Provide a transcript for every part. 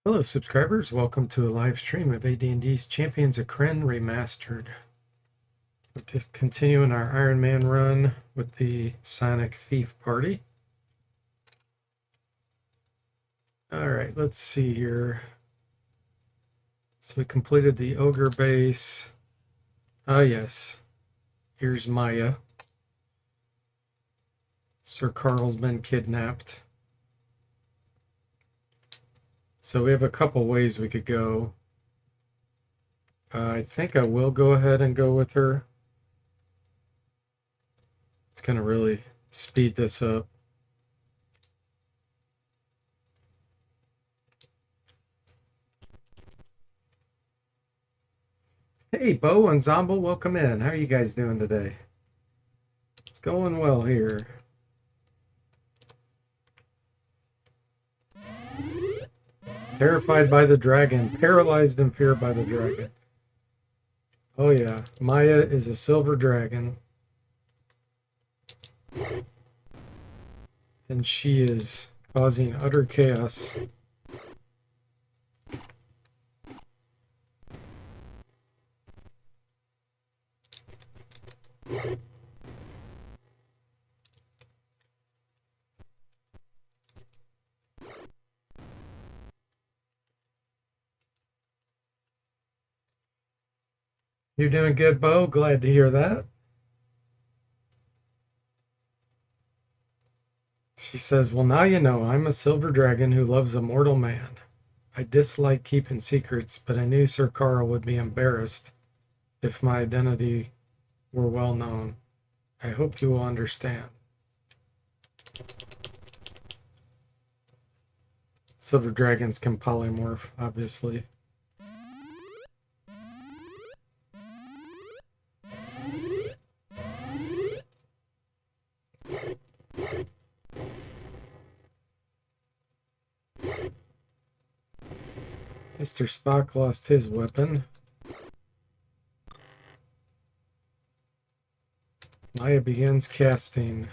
Hello subscribers, welcome to a live stream of AD&D's Champions of Krynn Remastered. We're continuing our Iron Man run with the Sonic Thief Party. Alright, let's see here. So we completed the Ogre base. Ah yes, here's Maya. Sir Carl's been kidnapped. So we have a couple ways we could go. I think I will go ahead and go with her. It's going to really speed this up. Hey, Bo and Zombo, welcome in. How are you guys doing today? It's going well here. Terrified by the dragon, paralyzed in fear by the dragon. Oh yeah, Maya is a silver dragon. And she is causing utter chaos. You're doing good, Bo. Glad to hear that. She says, well, now you know I'm a silver dragon who loves a mortal man. I dislike keeping secrets, but I knew Sir Carl would be embarrassed if my identity were well known. I hope you will understand. Silver dragons can polymorph, obviously. Mr. Spock lost his weapon. Maya begins casting.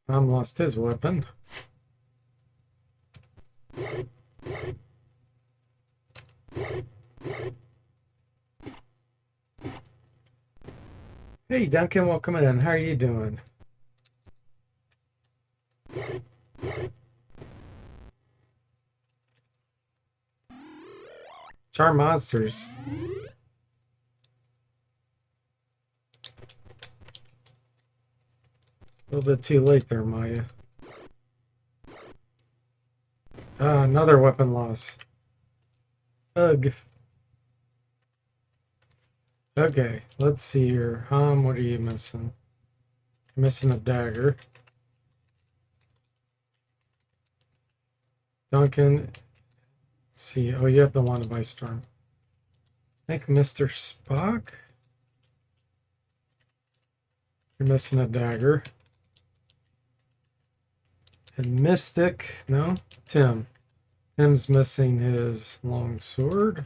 Tom lost his weapon. Hey Duncan, welcome in. How are you doing? Charm monsters. A little bit too late there, Maya. Another weapon loss. Ugh. Okay, let's see here. What are you missing? You're missing a dagger. Duncan, let's see. Oh, you have the one by storm. I think Mr. Spock. You're missing a dagger. And Mystic, no, Tim. Tim's missing his long sword.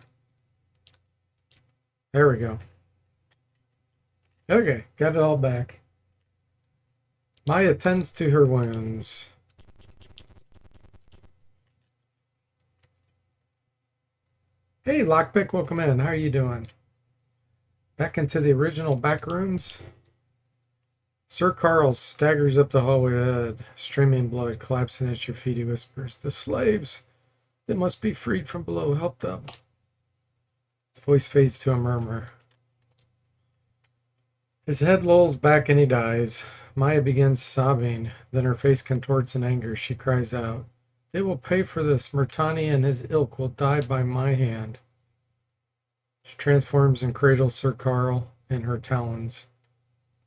There we go. Okay, got it all back. Maya tends to her wounds. Hey, Lockpick, welcome in. How are you doing? Back into the original back rooms. Sir Carl staggers up the hallway ahead, streaming blood, collapsing at your feet. He whispers, "The slaves! They must be freed from below. Help them." His voice fades to a murmur. His head lolls back and he dies. Maya begins sobbing. Then her face contorts in anger. She cries out, "They will pay for this. Murtani and his ilk will die by my hand." She transforms and cradles Sir Carl in her talons.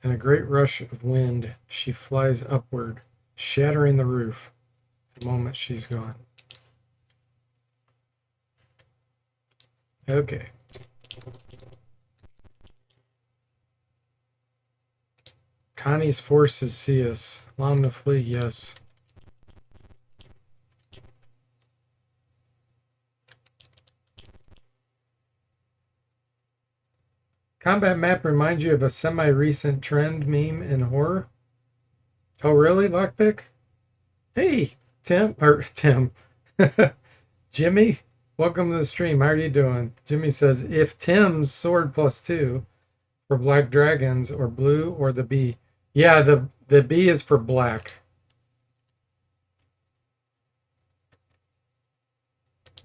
In a great rush of wind, she flies upward, shattering the roof. The moment she's gone. Okay. Connie's forces see us. Allow them to flee, yes. Combat map reminds you of a semi-recent trend meme in horror. Oh, really, Lockpick? Hey, Tim. Jimmy, welcome to the stream. How are you doing? Jimmy says, if Tim's sword +2 for black dragons or blue or the B. Yeah, the B is for black.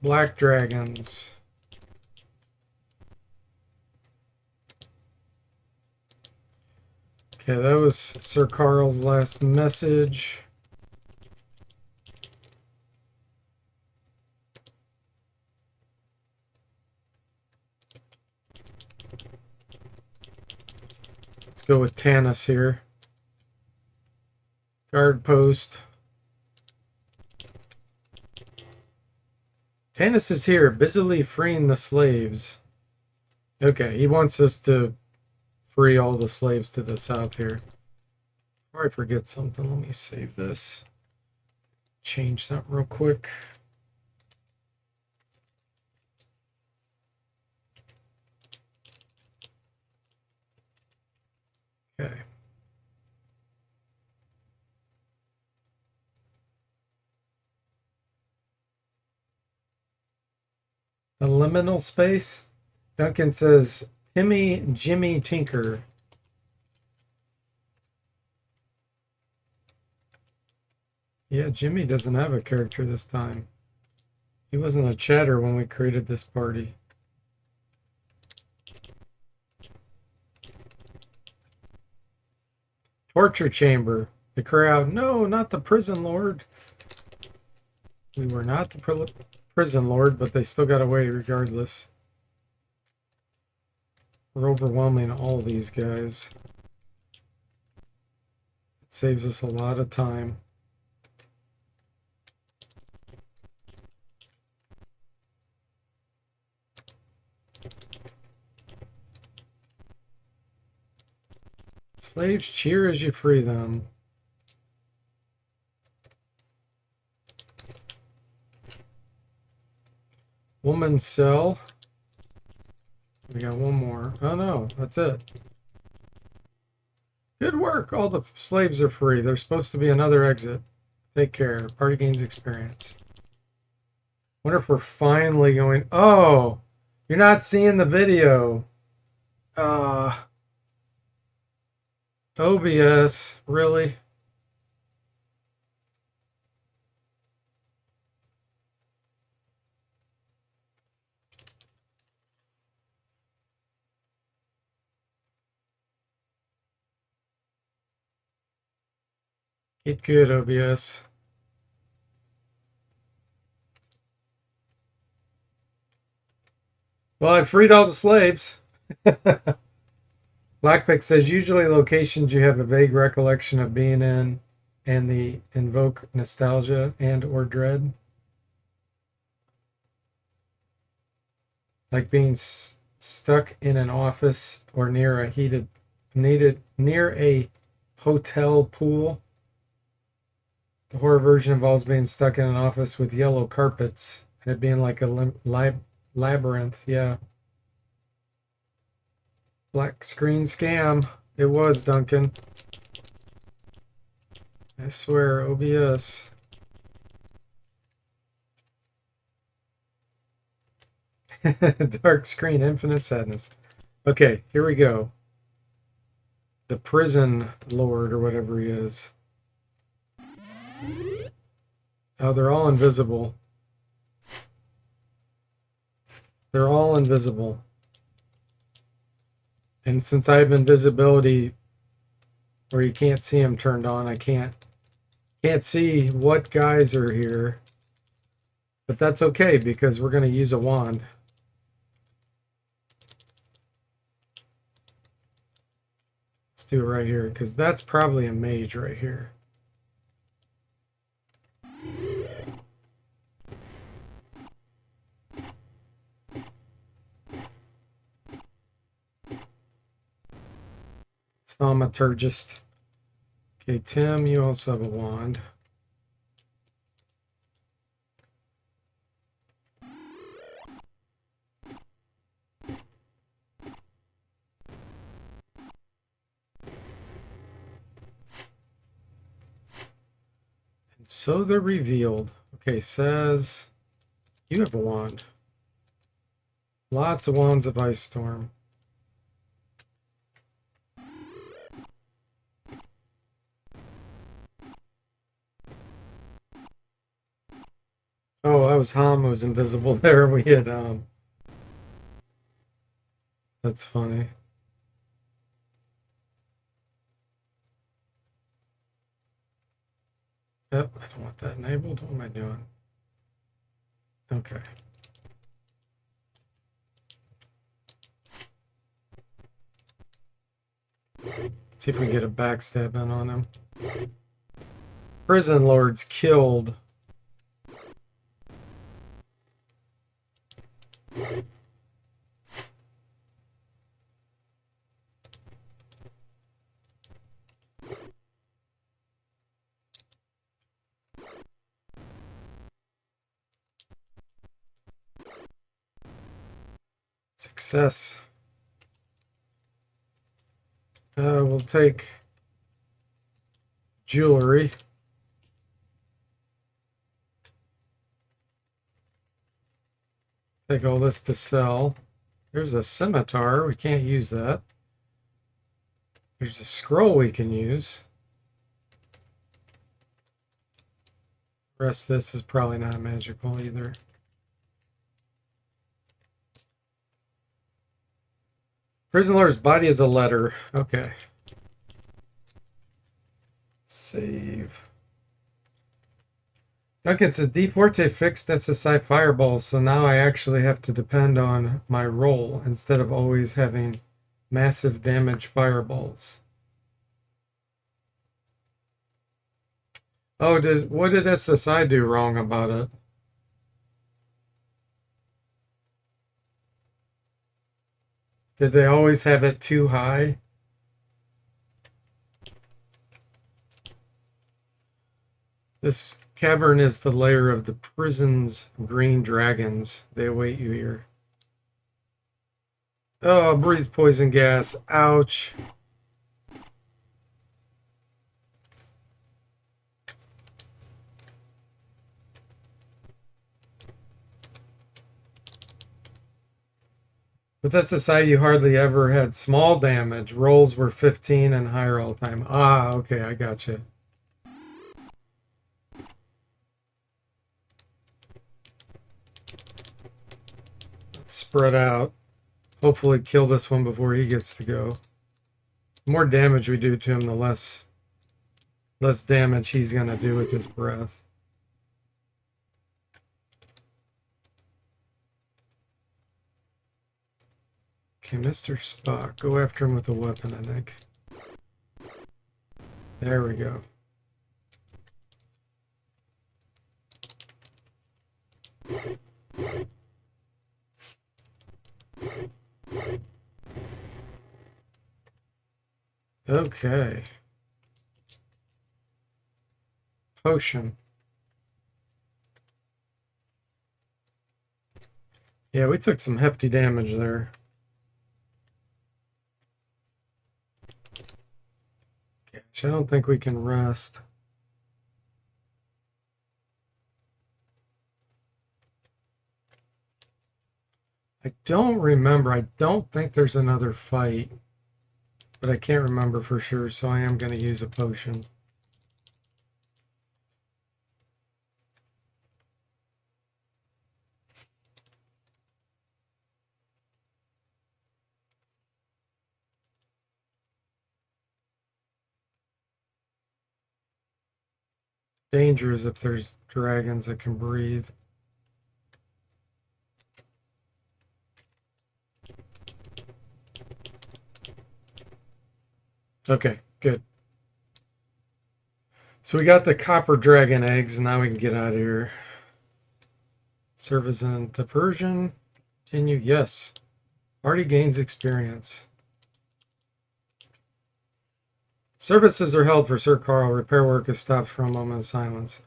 Black dragons. Okay, that was Sir Carl's last message. Let's go with Tanis here. Guard post. Tanis is here, busily freeing the slaves. Okay, he wants us to free all the slaves to the south here. Before I forget something, let me save this. Change something real quick. Okay. A liminal space. Duncan says, Timmy Jimmy Tinker. Yeah, Jimmy doesn't have a character this time. He wasn't a chatter when we created this party. Torture chamber. The crowd. No, not the prison lord. We were not the prison lord, but they still got away regardless. We're overwhelming all these guys. It saves us a lot of time. Slaves cheer as you free them. Woman cell. We got one more. Oh no, that's it. Good work. All the slaves are free. There's supposed to be another exit. Take care. Party gains experience. Wonder if we're finally going. Oh, you're not seeing the video. OBS, really? Get good, OBS. Well, I freed all the slaves. Blackpick says usually locations you have a vague recollection of being in and the invoke nostalgia and or dread. Like being stuck in an office or near a hotel pool. The horror version involves being stuck in an office with yellow carpets and it being like a labyrinth. Yeah. Black screen scam. It was, Duncan. I swear, OBS. Dark screen, infinite sadness. Okay, here we go. The prison lord or whatever he is. Oh, they're all invisible. They're all invisible. And since I have invisibility where you can't see them turned on, I can't see what guys are here. But that's okay because we're going to use a wand. Let's do it right here because that's probably a mage right here. Thaumaturgist. Okay, Tim, you also have a wand. So they're revealed. Okay, says you have a wand. Lots of wands of Ice Storm. Oh, that was Ham who was invisible there. We had that's funny. Yep, I don't want that enabled. What am I doing? Okay. Let's see if we can get a backstab in on him. Prison lords killed. Success. We'll take jewelry. Take all this to sell. There's a scimitar. We can't use that. There's a scroll we can use. The rest of this is probably not magical either. Prison lord's body is a letter. Okay. Save. Duncan says DFortae fixed SSI fireballs, so now I actually have to depend on my roll instead of always having massive damage fireballs. Oh, what did SSI do wrong about it? Did they always have it too high? This cavern is the lair of the prison's green dragons. They await you here. Oh, breathe poison gas. Ouch. With SSI, you hardly ever had small damage. Rolls were 15 and higher all the time. Ah, okay, I got you. Let's spread out. Hopefully kill this one before he gets to go. The more damage we do to him, the less damage he's going to do with his breath. Okay, Mr. Spock. Go after him with a weapon, I think. There we go. Okay. Potion. Yeah, we took some hefty damage there. Gosh, I don't think we can rest. I don't remember. I don't think there's another fight. But I can't remember for sure, so I am going to use a potion. Danger is if there's dragons that can breathe. Okay, good. So we got the copper dragon eggs, and now we can get out of here. Service and diversion. Continue. Yes. Party gains experience. Services are held for Sir Carl. Repair work is stopped for a moment of silence.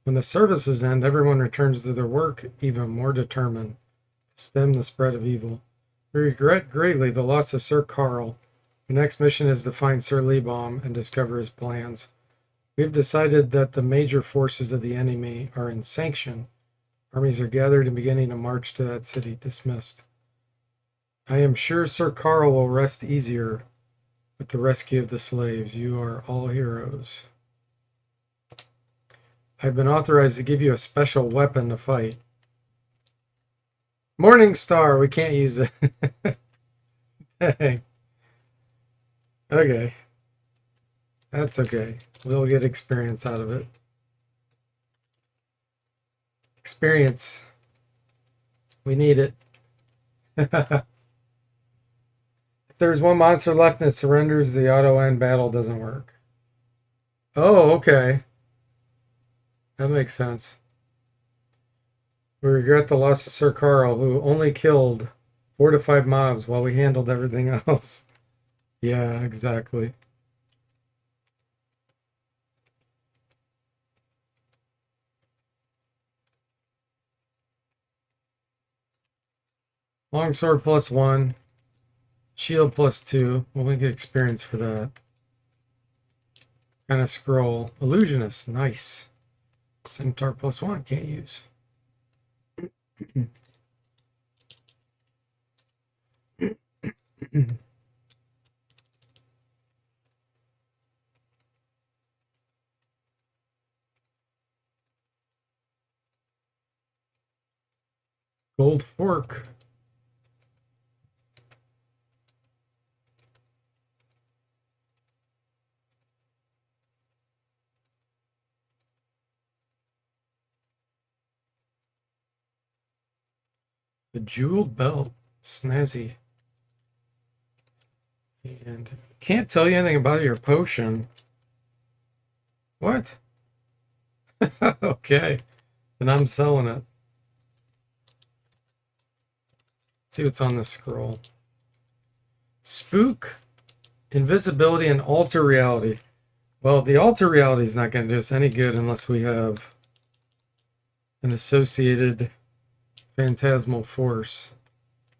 When the services end, everyone returns to their work, even more determined to stem the spread of evil. We regret greatly the loss of Sir Carl. The next mission is to find Sir Leebaum and discover his plans. We've decided that the major forces of the enemy are in sanction. Armies are gathered and beginning to march to that city. Dismissed. I am sure Sir Carl will rest easier with the rescue of the slaves. You are all heroes. I've been authorized to give you a special weapon to fight. Morning Star, we can't use it. Dang. Okay. That's okay. We'll get experience out of it. Experience. We need it. If there's one monster left and it surrenders, the auto end battle doesn't work. Oh, okay. That makes sense. We regret the loss of Sir Carl, who only killed 4 to 5 mobs while we handled everything else. Yeah, exactly. Longsword +1. Shield +2. We'll get experience for that. Kind of scroll. Illusionist. Nice. Centaur +1. Can't use. Gold fork. A jeweled belt. Snazzy. And can't tell you anything about your potion. What? Okay. Then I'm selling it. Let's see what's on the scroll. Spook, invisibility, and alter reality. Well, the alter reality is not going to do us any good unless we have an associated phantasmal force,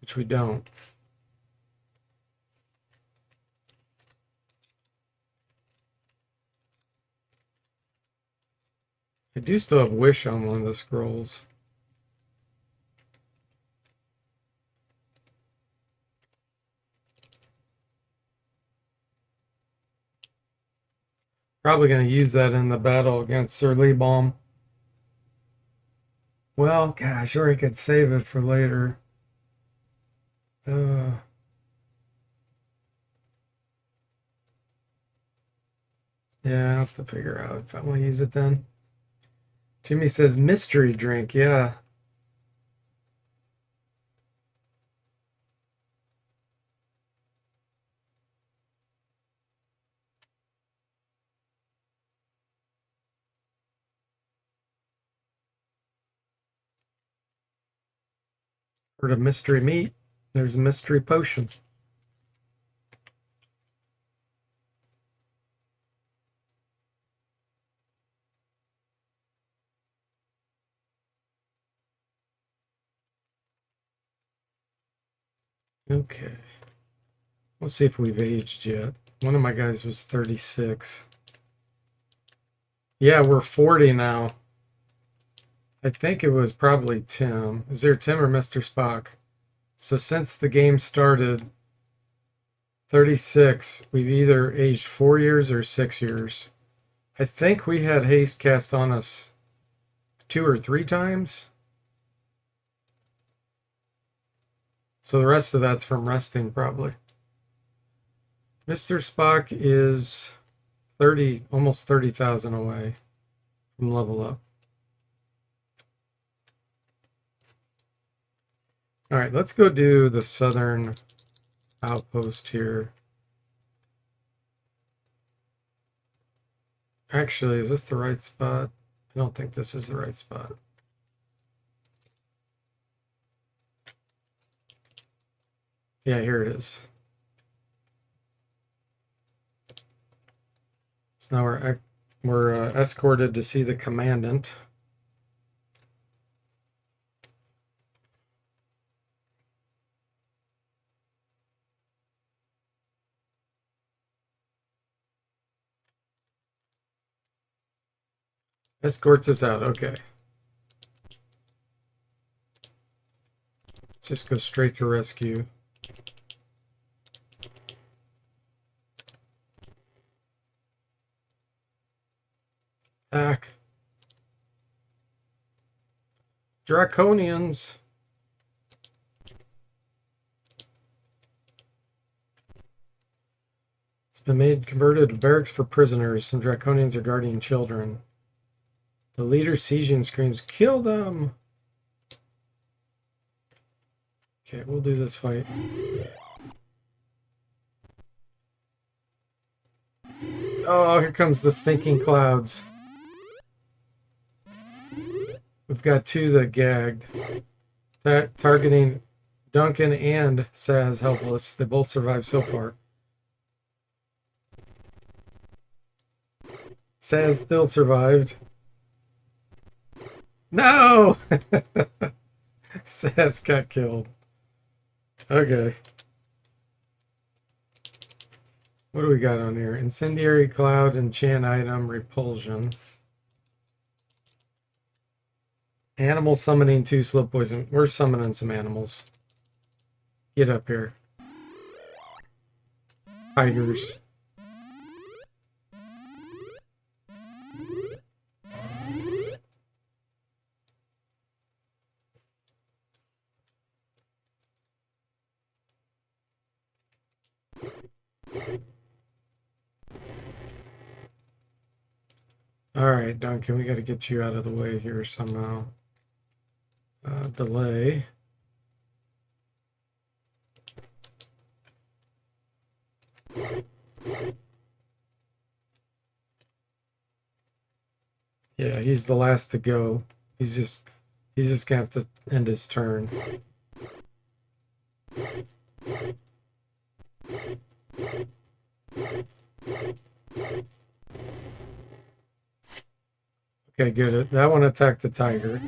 which we don't. I do still have wish on one of the scrolls. Probably going to use that in the battle against Sir Leebaum. Well, gosh, or I could save it for later. Yeah, I'll have to figure out if I want to use it then. Jimmy says mystery drink. Yeah. Heard of mystery meat? There's a mystery potion. Okay. Let's see if we've aged yet. One of my guys was 36. Yeah, we're 40 now. I think it was probably Tim. Is there Tim or Mr. Spock? So since the game started, 36, we've either aged 4 years or 6 years. I think we had haste cast on us 2 or 3 times. So the rest of that's from resting, probably. Mr. Spock is 30, almost 30,000 away from level up. All right, let's go do the southern outpost here. Actually, is this the right spot? I don't think this is the right spot. Yeah, here it is. So now we're escorted to see the commandant. Escorts us out. Okay. Let's just go straight to rescue. Attack. Draconians. It's been made converted to barracks for prisoners. Some Draconians are guarding children. The leader sees you and screams, "Kill them!" Okay, we'll do this fight. Oh, here comes the stinking clouds. We've got two that gagged. Targeting Duncan and Saz helpless. They both survived so far. Saz still survived. No! Saz got killed. Okay. What do we got on here? Incendiary Cloud, enchant item, repulsion. Animal summoning 2 slow poison. We're summoning some animals. Get up here. Tigers. All right, Duncan, we got to get you out of the way here somehow. Delay. Yeah, he's the last to go. He's just gonna have to end his turn. Okay, good. That one attacked the tiger.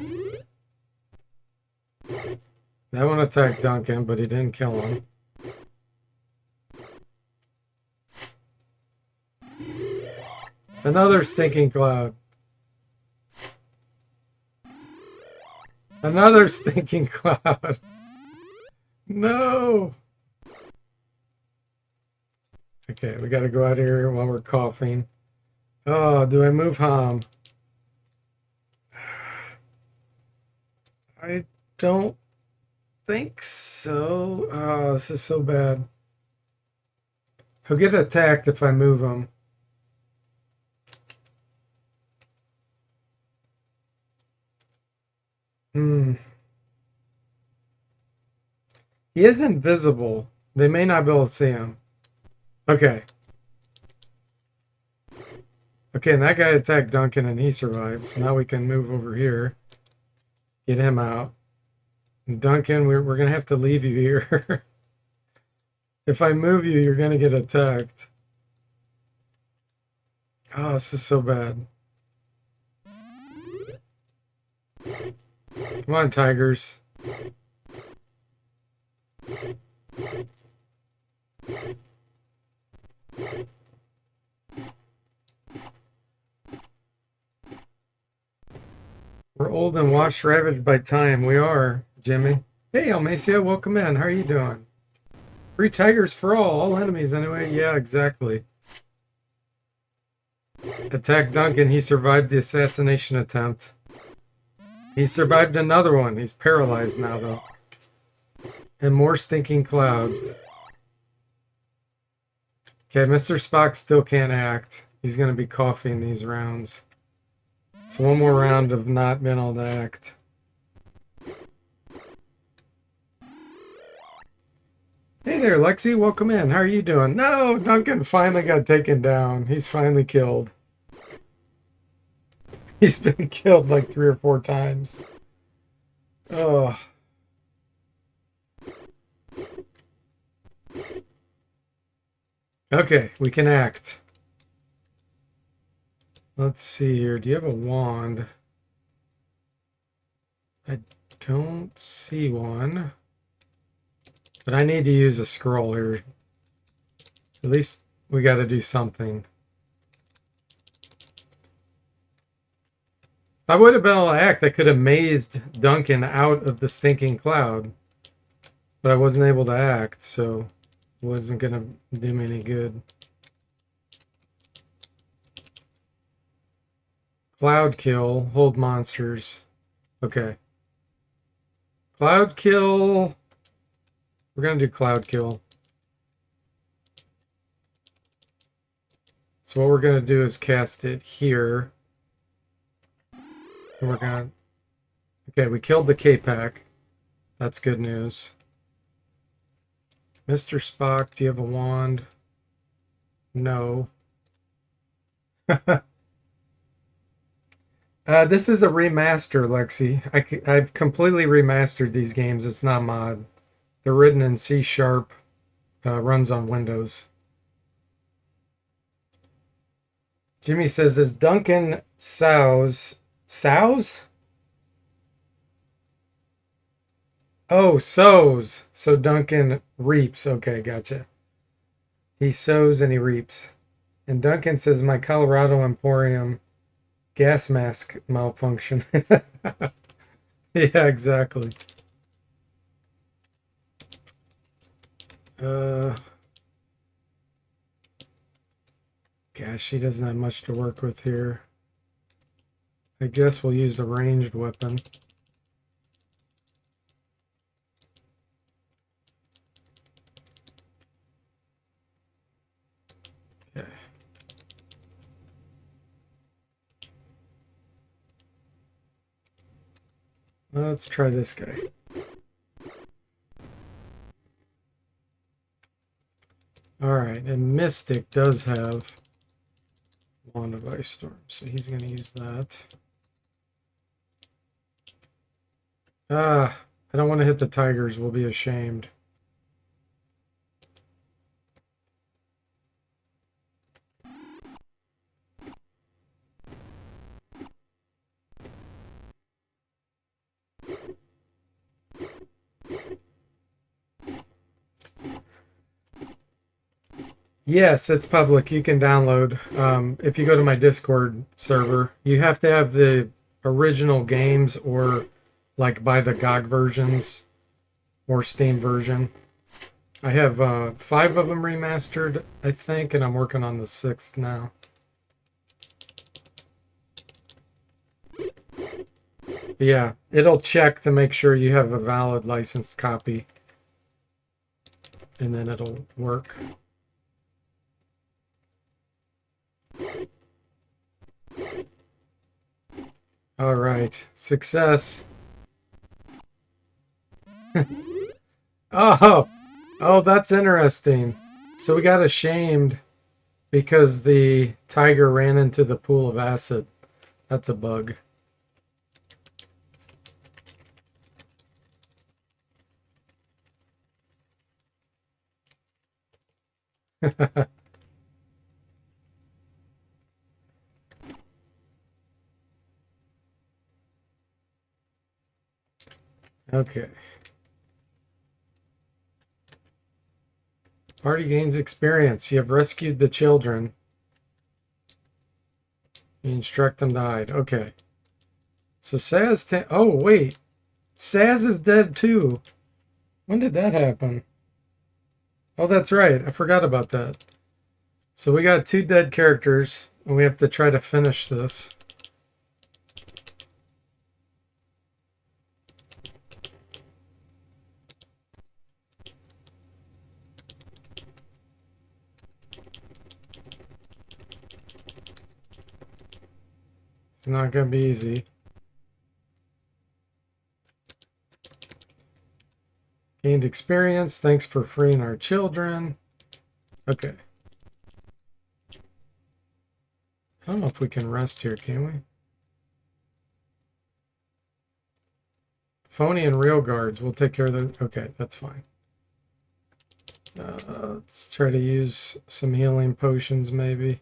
That one attacked Duncan, but he didn't kill him. Another stinking cloud. Another stinking cloud. No. Okay, we got to go out here while we're coughing. Oh, do I move home? I don't think so. Oh, this is so bad. He'll get attacked if I move him. He is invisible. They may not be able to see him. Okay. Okay, and that guy attacked Duncan and he survives. So now we can move over here. Get him out. And Duncan, we're going to have to leave you here. If I move you, you're going to get attacked. Oh, this is so bad. Come on, tigers. We're old and washed, ravaged by time. We are, Jimmy. Hey, Almacia, welcome in. How are you doing? Free tigers for all enemies anyway. Yeah, exactly. Attack Duncan. He survived the assassination attempt. He survived another one. He's paralyzed now, though. And more stinking clouds. Okay, Mr. Spock still can't act. He's going to be coughing these rounds. So one more round of not being able to act. Hey there, Lexi. Welcome in. How are you doing? No, Duncan finally got taken down. He's finally killed. He's been killed like 3 or 4 times. Oh. Okay, we can act. Let's see here. Do you have a wand? I don't see one. But I need to use a scroll here. At least we got to do something. If I would have been able to act, I could have mazed Duncan out of the stinking cloud. But I wasn't able to act, so it wasn't going to do me any good. Cloud kill, hold monsters. Okay. Cloud kill. We're going to do cloud kill. So what we're going to do is cast it here. And we're going to... Okay, we killed the K-Pack. That's good news. Mr. Spock, do you have a wand? No. This is a remaster, Lexi. I've completely remastered these games. It's not mod. They're written in C#, runs on Windows. Jimmy says, is Duncan sows? Sows? Oh, sows. So Duncan reaps. Okay, gotcha. He sows and he reaps. And Duncan says, my Colorado Emporium gas mask malfunction. Yeah, exactly. Gosh, he doesn't have much to work with here. I guess we'll use the ranged weapon. Okay. Let's try this guy. Alright, and Mystic does have Wand of Ice Storm, so he's going to use that. I don't want to hit the tigers. We'll be ashamed. Yes, it's public. You can download. If you go to my Discord server, you have to have the original games or like buy the GOG versions or Steam version. I have 5 of them remastered, I think, and I'm working on the 6th now. But yeah, it'll check to make sure you have a valid licensed copy, and then it'll work. All right, success. Oh, that's interesting. So we got ashamed because the tiger ran into the pool of acid. That's a bug. Okay. Party gains experience. You have rescued the children. You instruct them to hide. Okay. So Saz... Oh, wait. Saz is dead too. When did that happen? Oh, that's right. I forgot about that. So we got 2 dead characters, and we have to try to finish this. It's not going to be easy. Gained experience. Thanks for freeing our children. Okay. I don't know if we can rest here, can we? Phony and real guards. We'll take care of the... Okay, that's fine. Let's try to use some healing potions, maybe.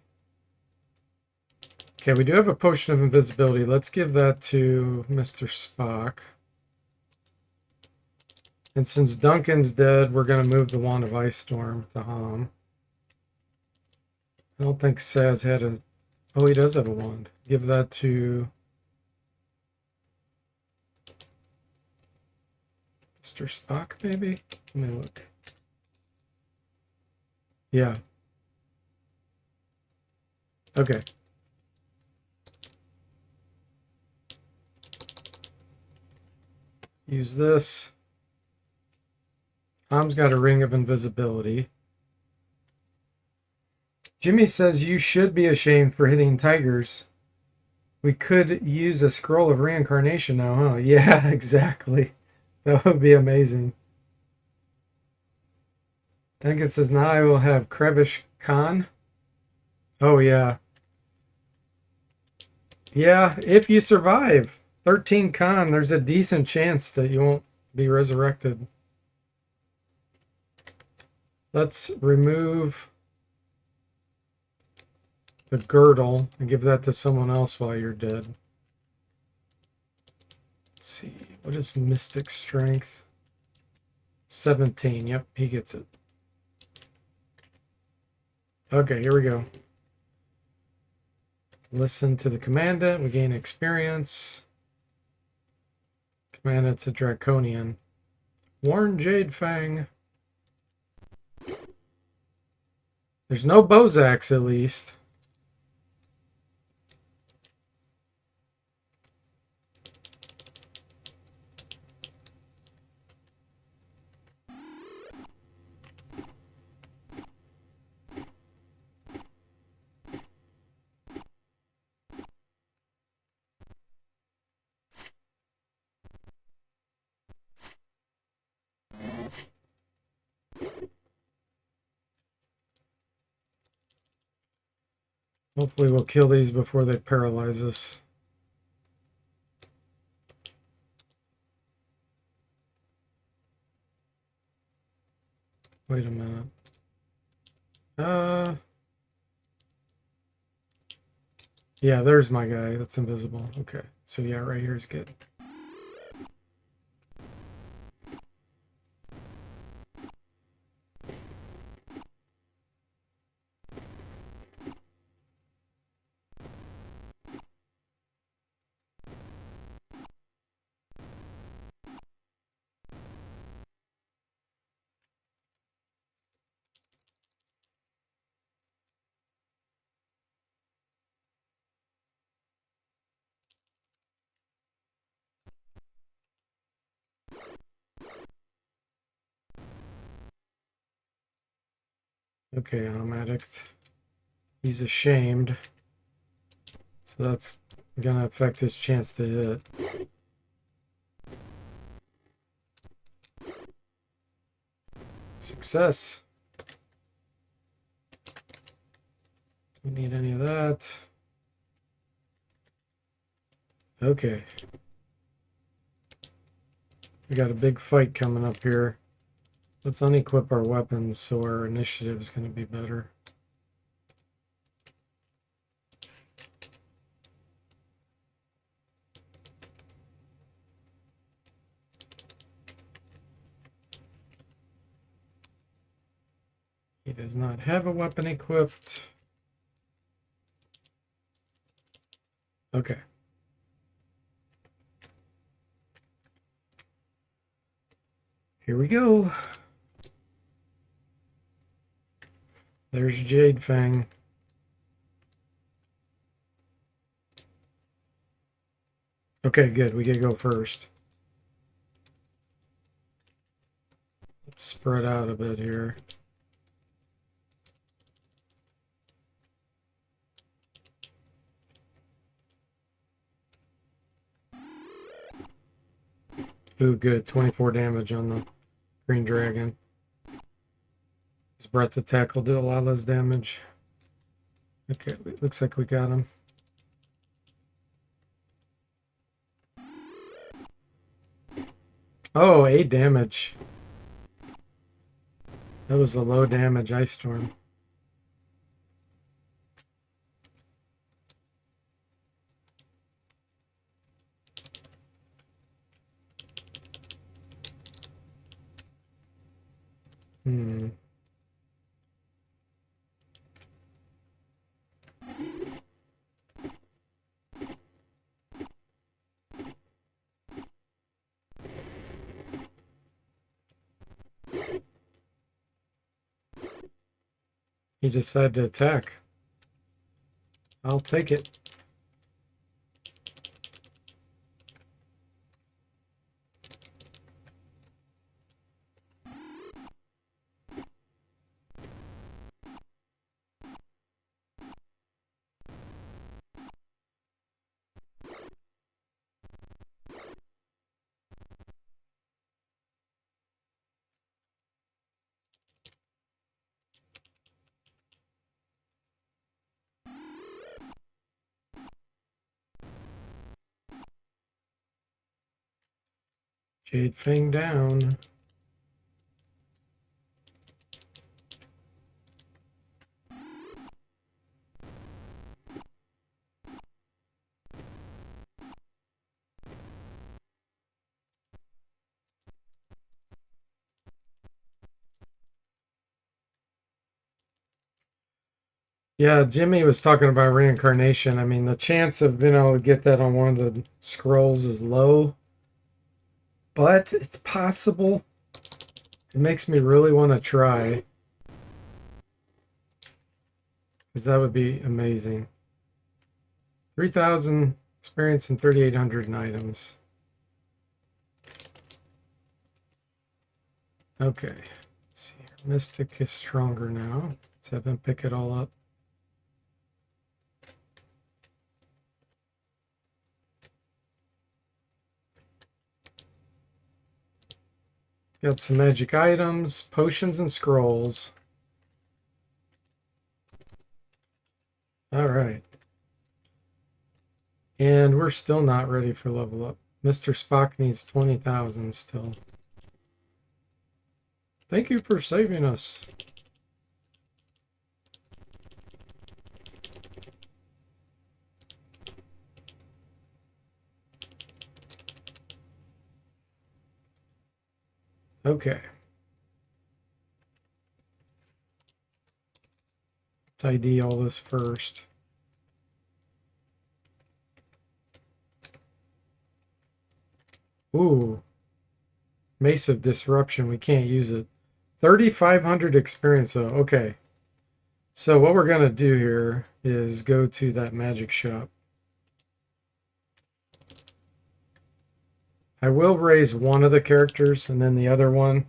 Okay, we do have a potion of invisibility. Let's give that to Mr. Spock. And since Duncan's dead, we're going to move the Wand of Ice Storm to Hom. I don't think Saz had a... Oh, he does have a wand. Give that to Mr. Spock, maybe? Let me look. Yeah. Okay. Use this. Tom's got a ring of invisibility. Jimmy says you should be ashamed for hitting tigers. We could use a scroll of reincarnation now, huh? Yeah, exactly. That would be amazing. I think it says now I will have Krevish Khan. Oh, yeah. Yeah, if you survive 13 Khan, there's a decent chance that you won't be resurrected. Let's remove the girdle and give that to someone else while you're dead. Let's see. What is Mystic Strength? 17. Yep, he gets it. Okay, here we go. Listen to the commandant. We gain experience. Commandant's a draconian. Warn Jade Fang. There's no Bozaks, at least. Hopefully we'll kill these before they paralyze us. Wait a minute. Yeah, there's my guy. That's invisible. Okay. So yeah, right here is good. Okay, I'm addict. He's ashamed. So that's gonna affect his chance to hit. Success. Don't need any of that. Okay. We got a big fight coming up here. Let's unequip our weapons so our initiative is going to be better. He does not have a weapon equipped. Okay. Here we go. There's Jade Fang. Okay, good. We get to go first. Let's spread out a bit here. Ooh, good. 24 damage on the green dragon. His breath attack will do a lot less damage. Okay, looks like we got him. Oh, 8 damage. That was a low damage ice storm. Hmm. He decided to attack. I'll take it. Jade Fang down. Yeah, Jimmy was talking about reincarnation. I mean, the chance of being able to get that on one of the scrolls is low, but it's possible. It makes me really want to try, because that would be amazing. 3,000 experience and 3,800 in items. Okay, let's see. Mystic is stronger now. Let's have him pick it all up. Got some magic items, potions, and scrolls. All right. And we're still not ready for level up. Mr. Spock needs 20,000 still. Thank you for saving us. Okay. Let's ID all this first. Ooh. Mace of Disruption. We can't use it. 3,500 experience though. Okay. So what we're going to do here is go to that magic shop. I will raise one of the characters and then the other one.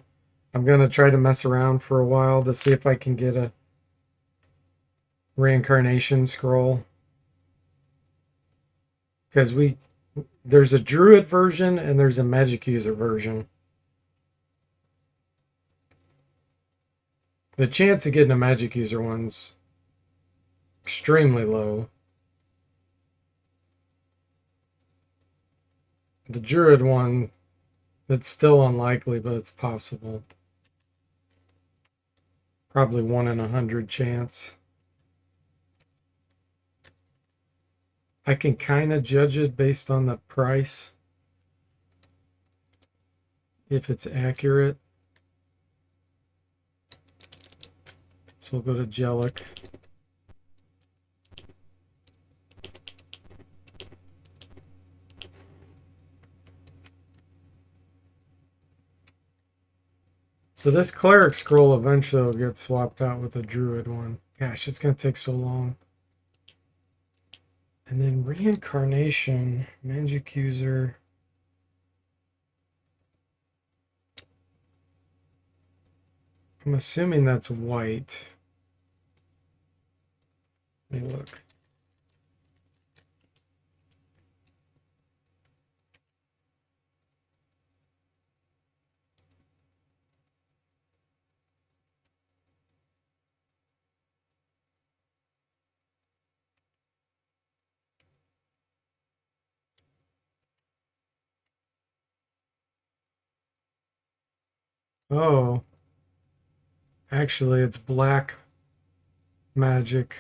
I'm going to try to mess around for a while to see if I can get a reincarnation scroll. Because there's a druid version and there's a magic user version. The chance of getting a magic user one's extremely low. The druid one, it's still unlikely, but it's possible. Probably 1 in 100 chance. I can kind of judge it based on the price. If it's accurate. So we'll go to Jellic. So this cleric scroll eventually will get swapped out with a druid one. Gosh, it's going to take so long. And then reincarnation, magic user. I'm assuming that's white. Let me look. Oh, actually, it's black magic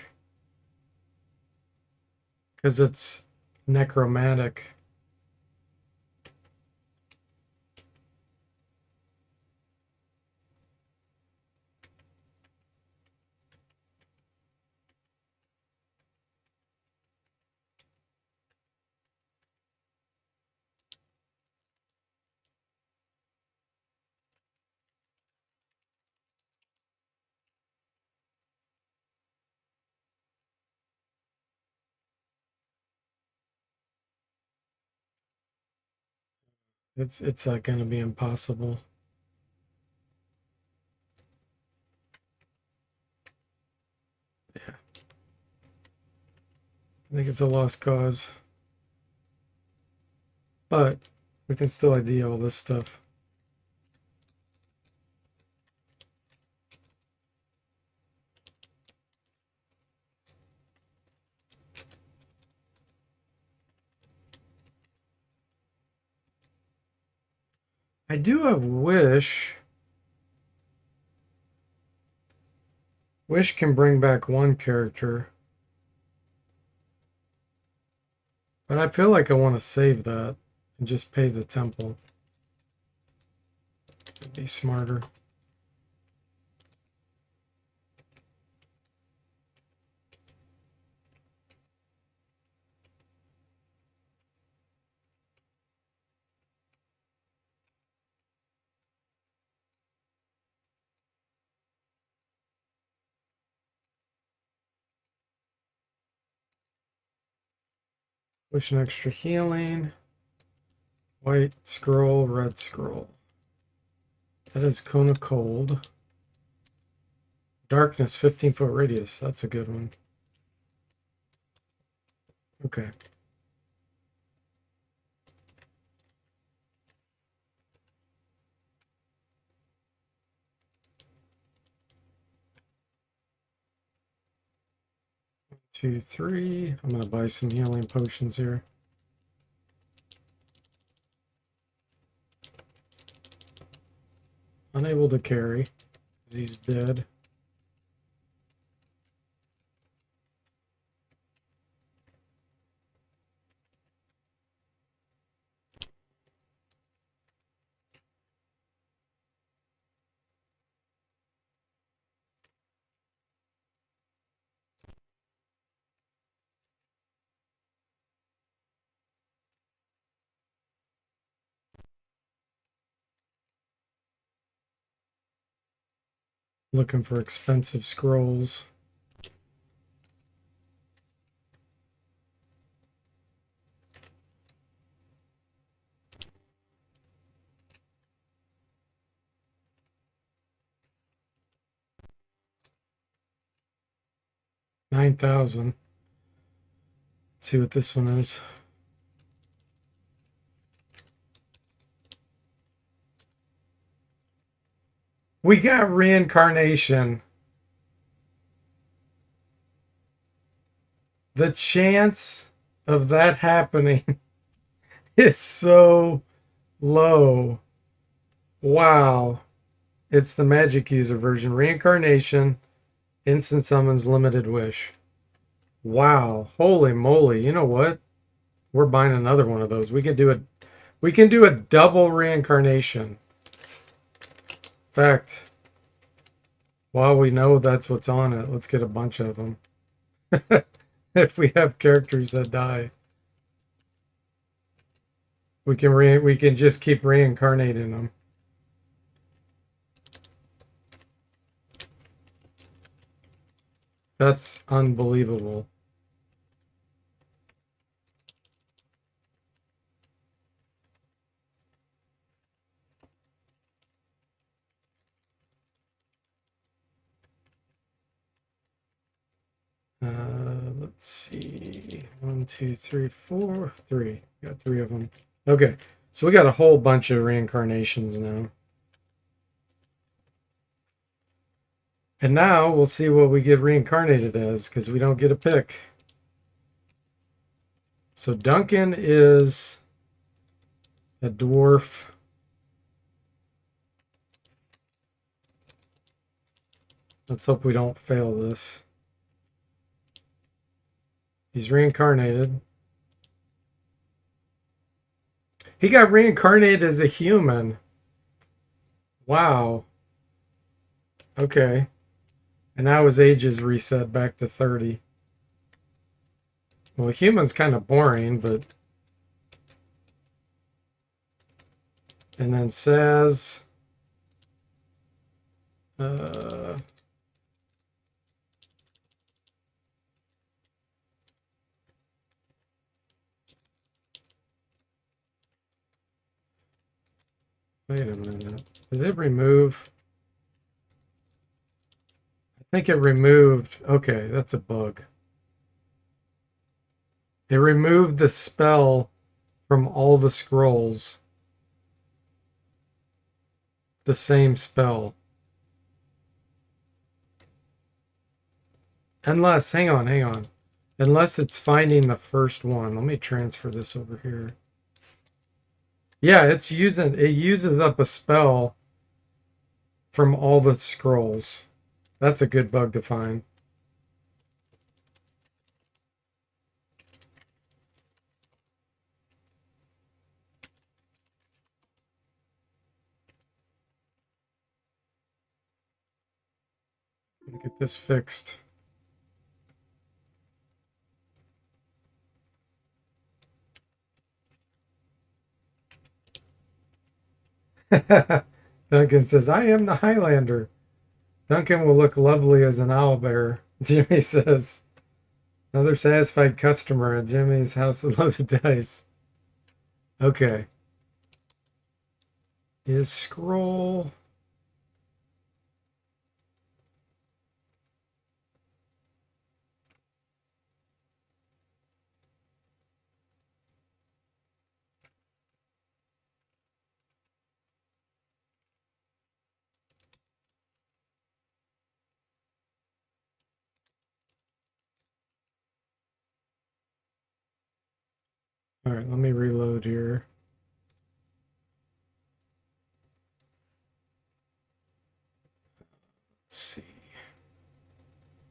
because it's necromantic. It's like gonna be impossible. Yeah. I think it's a lost cause. But we can still ID all this stuff. I do have Wish. Wish can bring back one character. But I feel like I want to save that and just pay the temple. It'd be smarter. Wish an extra healing. White scroll, red scroll. That is Cone of Cold. Darkness, 15-foot radius. That's a good one. Okay. Two, three. I'm going to buy some healing potions here. Unable to carry. He's dead. Looking for expensive scrolls. $9,000. Let's see what this one is. We got reincarnation. The chance of that happening is so low. Wow. It's the magic user version. Reincarnation, instant summons, limited wish. Wow. Holy moly. You know what? We're buying another one of those. We can do a double reincarnation. In fact, while we know that's what's on it, let's get a bunch of them. If we have characters that die, we can just keep reincarnating them. That's unbelievable. Let's see. 1, 2, 3, 4. 3. Got 3 of them. Okay. So we got a whole bunch of reincarnations now. And now we'll see what we get reincarnated as, because we don't get a pick. So Duncan is a dwarf. Let's hope we don't fail this. He's reincarnated. He got reincarnated as a human. Wow. Okay. And now his age is reset back to 30. Well, a human's kind of boring, but... And then Saz... Wait a minute. Did it remove? I think it removed. Okay, that's a bug. It removed the spell from all the scrolls. The same spell. Unless, hang on. Unless it's finding the first one. Let me transfer this over here. Yeah, it uses up a spell from all the scrolls. That's a good bug to find. Get this fixed. Duncan says, I am the Highlander. Duncan will look lovely as an owlbear. Jimmy says, another satisfied customer at Jimmy's House of Loaded Dice. Okay. Is scroll. All right, let me reload here. Let's see.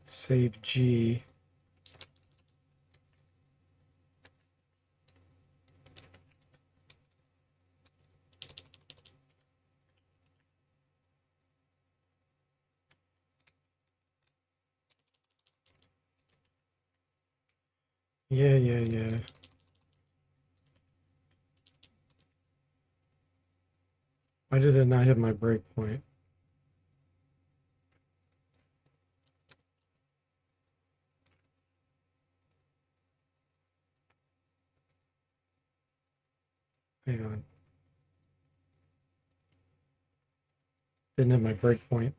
Save G. Yeah. Why did it not hit my breakpoint? Hang on. Didn't hit my breakpoint.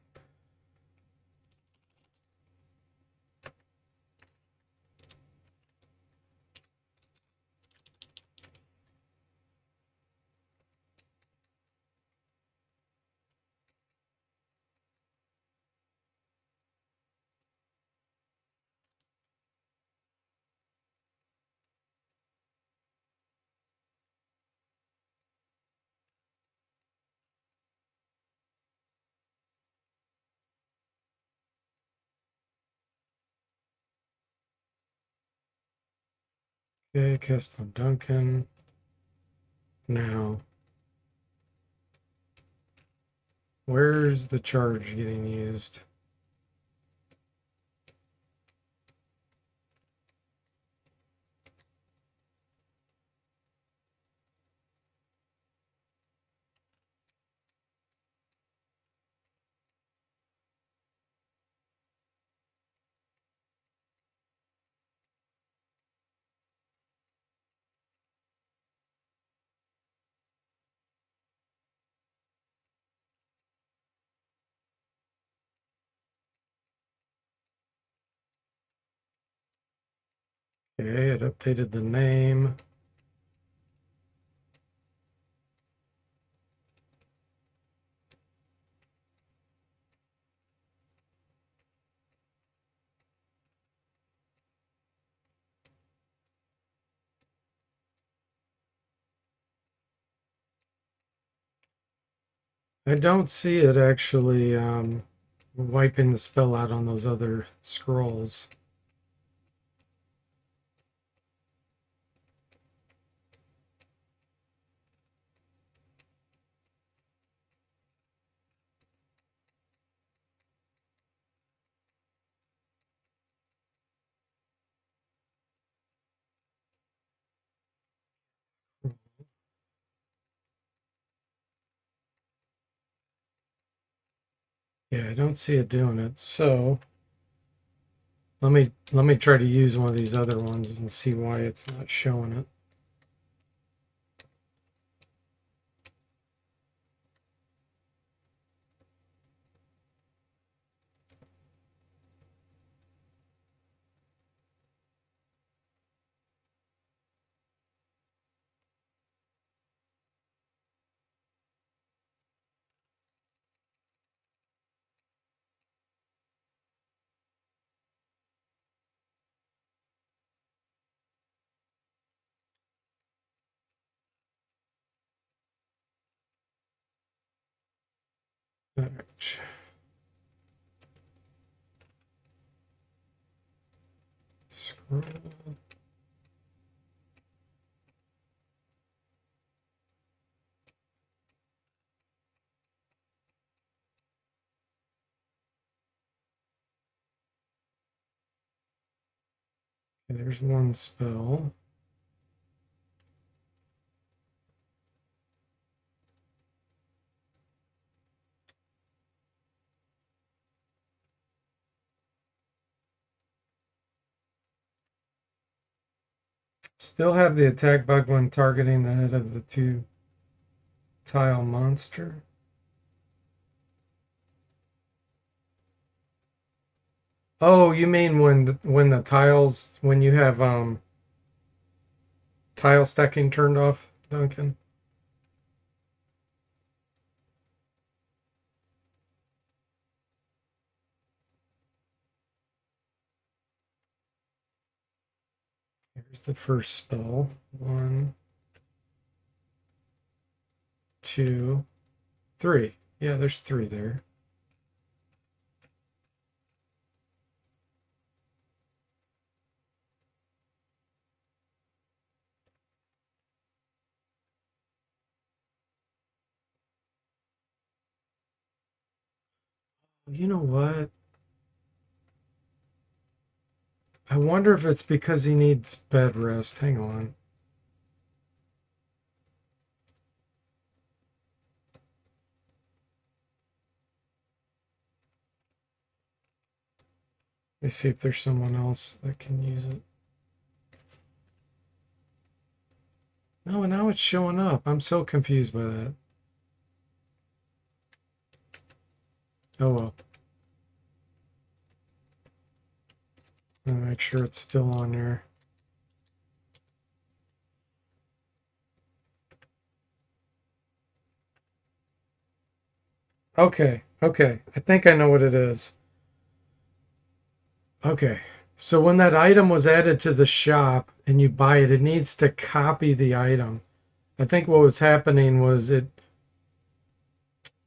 Okay, cast on Duncan. Now, where's the charge getting used? Okay, it updated the name. I don't see it actually wiping the spell out on those other scrolls. Yeah, I don't see it doing it. So let me try to use one of these other ones and see why it's not showing it. All right. Scroll. Okay, there's one spell. Still have the attack bug when targeting the head of the 2-tile monster. Oh, you mean when the tiles, when you have tile stacking turned off, Duncan? Here's the first spell. 1, 2, 3. Yeah, there's 3 there. You know what? I wonder if it's because he needs bed rest. Hang on. Let me see if there's someone else that can use it. No, now it's showing up. I'm so confused by that. Oh well. I'll make sure it's still on there. Okay, okay. I think I know what it is. Okay. So when that item was added to the shop and you buy it, it needs to copy the item. I think what was happening was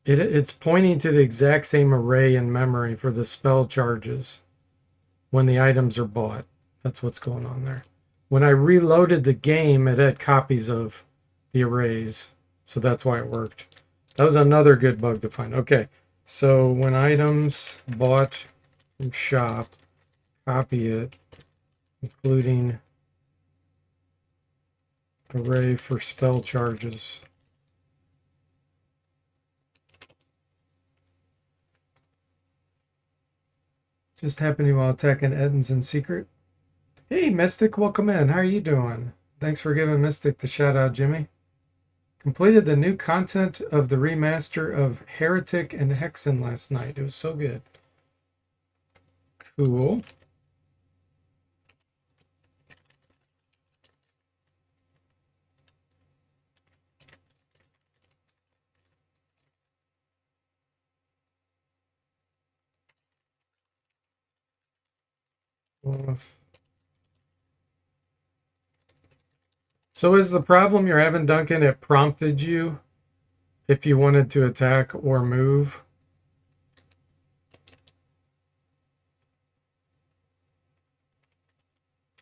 it's pointing to the exact same array in memory for the spell charges when the items are bought. That's what's going on there. When I reloaded the game, it had copies of the arrays. So that's why it worked. That was another good bug to find. Okay. So when items bought from shop, copy it, including array for spell charges. Just happening while attacking Edens in secret. Hey, Mystic, welcome in. How are you doing? Thanks for giving Mystic the shout out, Jimmy. Completed the new content of the remaster of Heretic and Hexen last night. It was so good. Cool. So is the problem you're having, Duncan, it prompted you if you wanted to attack or move?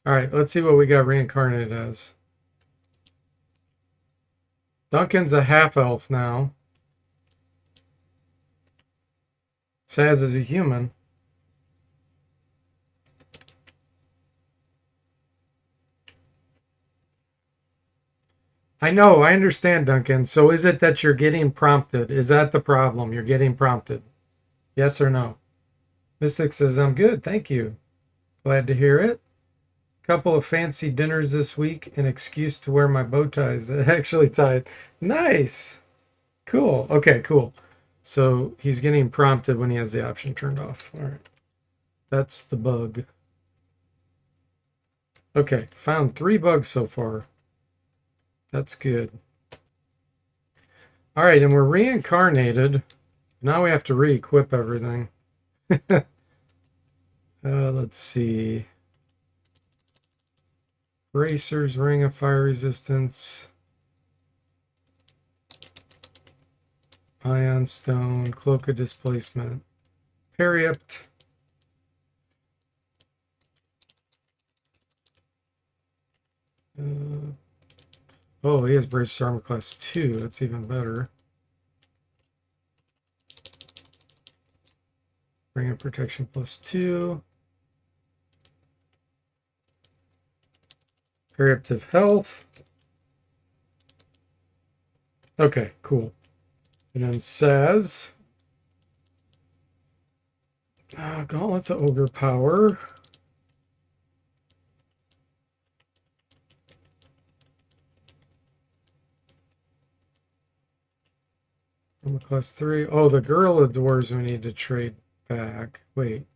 All right, let's see what we got reincarnated as. Duncan's a half elf now. Saz is a human. I know, I understand, Duncan. So is it that you're getting prompted? Is that the problem? You're getting prompted? Yes or no? Mystic says, I'm good, thank you. Glad to hear it. Couple of fancy dinners this week, an excuse to wear my bow ties that actually tied. Nice. Cool. Okay, cool. So he's getting prompted when he has the option turned off. All right. That's the bug. Okay, found 3 bugs so far. That's good. All right, and we're reincarnated. Now we have to re-equip everything. Let's see. Bracers, ring of fire resistance. Ion Stone, Cloak of Displacement, Periapt. Oh, he has Brace Armor Class 2. That's even better. Bring in Protection plus 2. Periaptive Health. Okay, cool. And then says, Gauntlets of Ogre Power. Armor Class 3. Oh, the Gorilla Dwarves we need to trade back. Wait.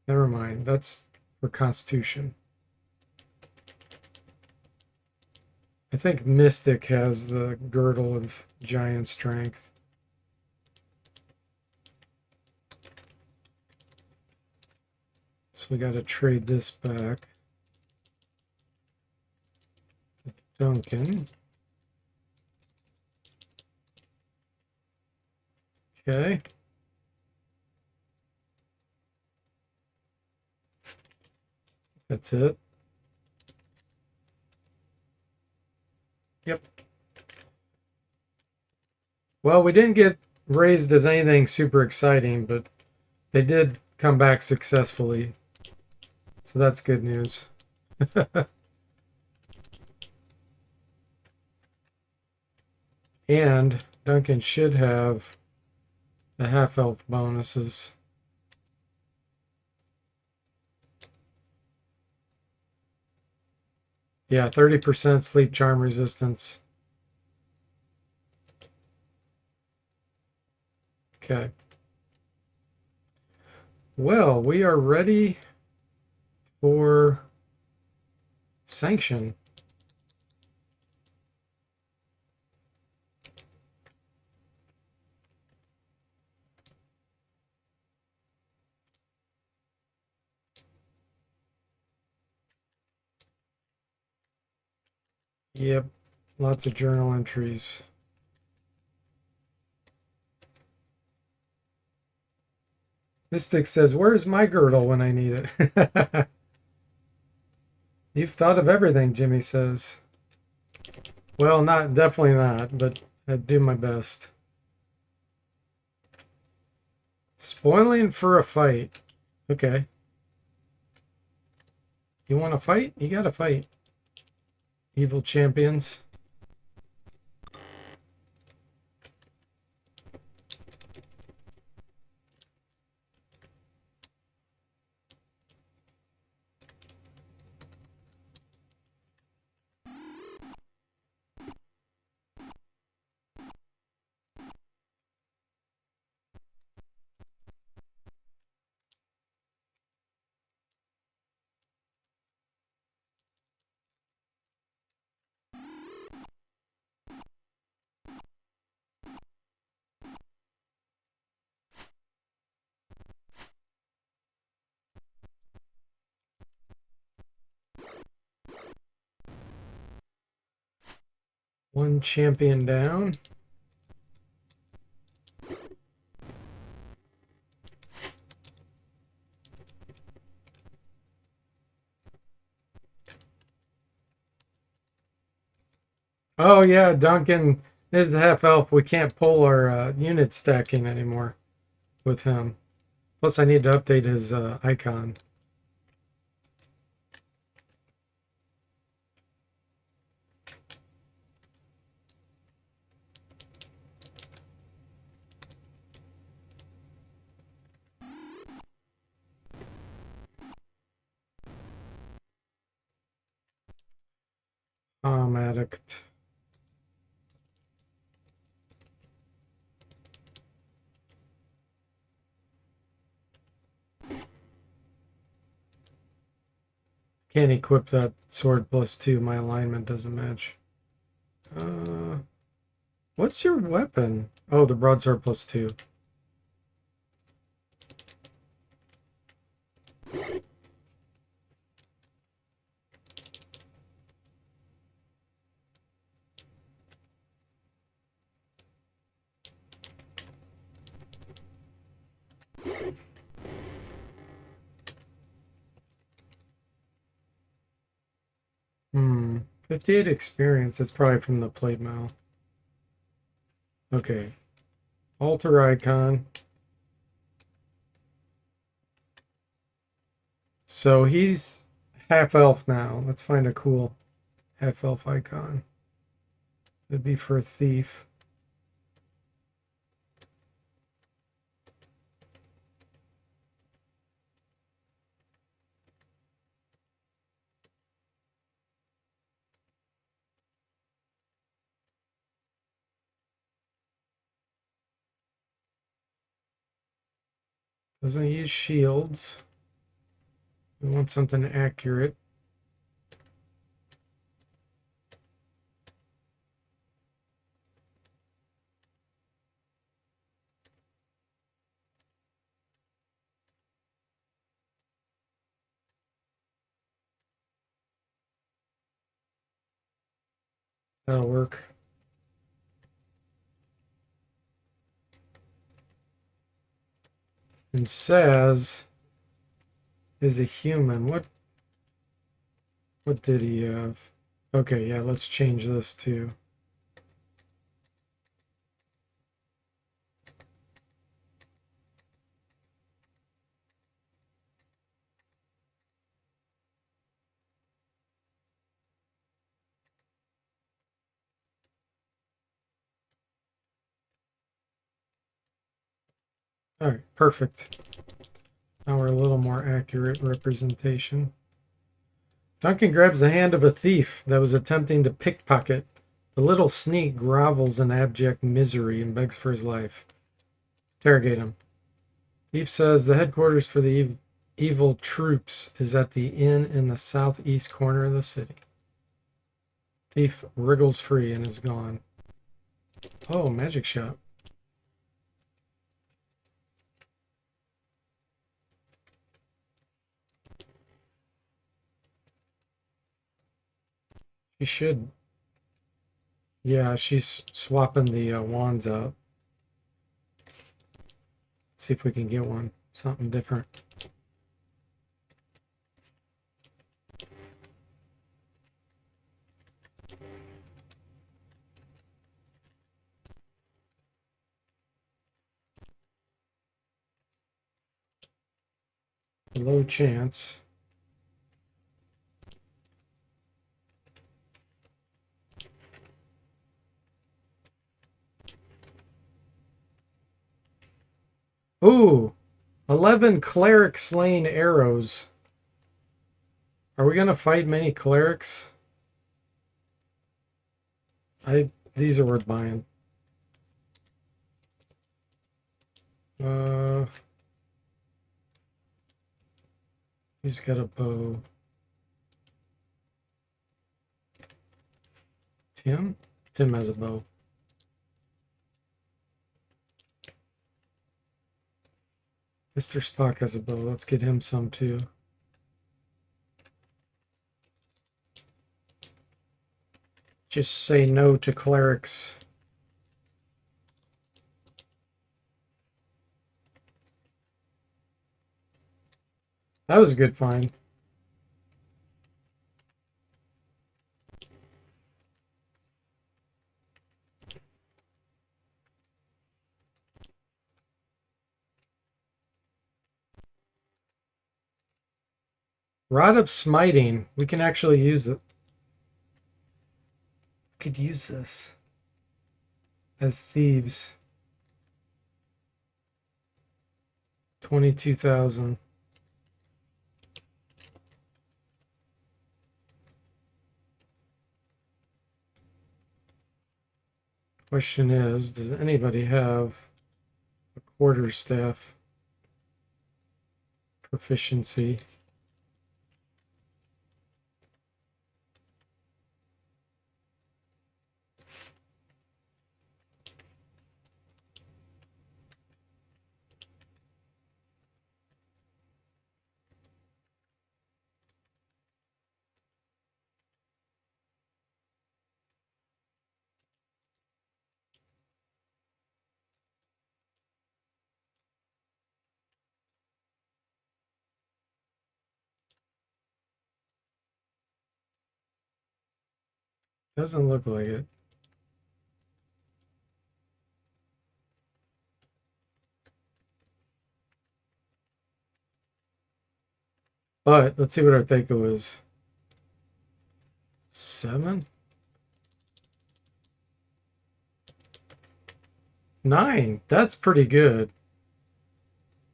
Never mind. That's for Constitution. I think Mystic has the Girdle of Giant Strength. So we got to trade this back. Duncan. Okay. That's it. Yep. Well, we didn't get raised as anything super exciting, but they did come back successfully. So that's good news. And Duncan should have the half-elf bonuses. Yeah, 30% sleep charm resistance. Okay. Well, we are ready for sanction. Yep, lots of journal entries. Mystic says, "Where's my girdle when I need it?" You've thought of everything, Jimmy says. Well, definitely not, but I do my best. Spoiling for a fight. Okay. You want to fight? You got to fight. Evil champions. One champion down. Oh yeah, Duncan is the half elf. We can't pull our unit stacking anymore with him. Plus, I need to update his icon. Addict. Can't equip that sword plus 2. My alignment doesn't match. What's your weapon? Oh, the broadsword plus 2. 58 experience. That's probably from the plate mail. Okay. Alter icon. So he's half elf now. Let's find a cool half elf icon. It'd be for a thief. Doesn't use shields. We want something accurate. That'll work. And Saz is a human. What did he have? Okay, yeah, let's change this too. All right, perfect. Now we're a little more accurate representation. Duncan grabs the hand of a thief that was attempting to pickpocket. The little sneak grovels in abject misery and begs for his life. Interrogate him. Thief says the headquarters for the evil troops is at the inn in the southeast corner of the city. Thief wriggles free and is gone. Oh, magic shop. She should. Yeah, she's swapping the wands out. Let's see if we can get one. Something different. Low chance. Ooh, 11 cleric slain arrows. Are we gonna fight many clerics? These are worth buying. Uh, who's got a bow? Tim? Tim has a bow. Mr. Spock has a bow. Let's get him some too. Just say no to clerics. That was a good find. Rod of Smiting. We can actually use it. Could use this as thieves. 22,000. Question is, does anybody have a quarterstaff proficiency? Doesn't look like it. But let's see what our Thaco is. 7? 9. That's pretty good.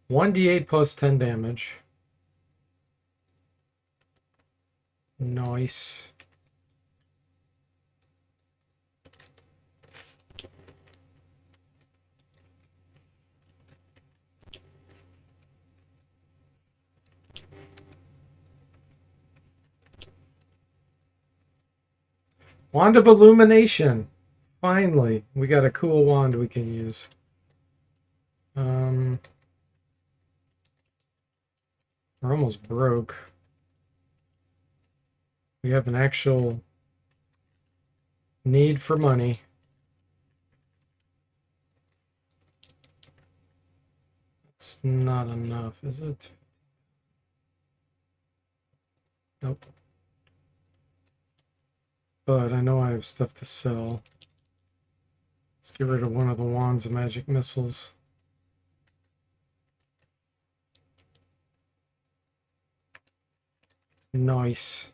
1d8 plus 10 damage. Nice. Wand of Illumination. Finally, we got a cool wand we can use. We're almost broke. We have an actual need for money. It's not enough, is it? Nope. But I know I have stuff to sell. Let's get rid of one of the wands of magic missiles. Nice.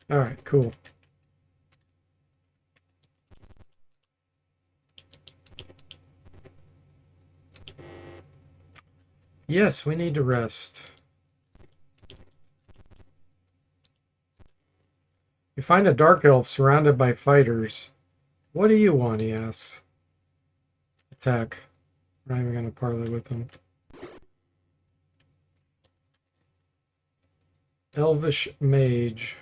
All right, cool. Yes, we need to rest. You find a dark elf surrounded by fighters. What do you want? He asks. Attack. We're not even going to parley with him. Elvish mage.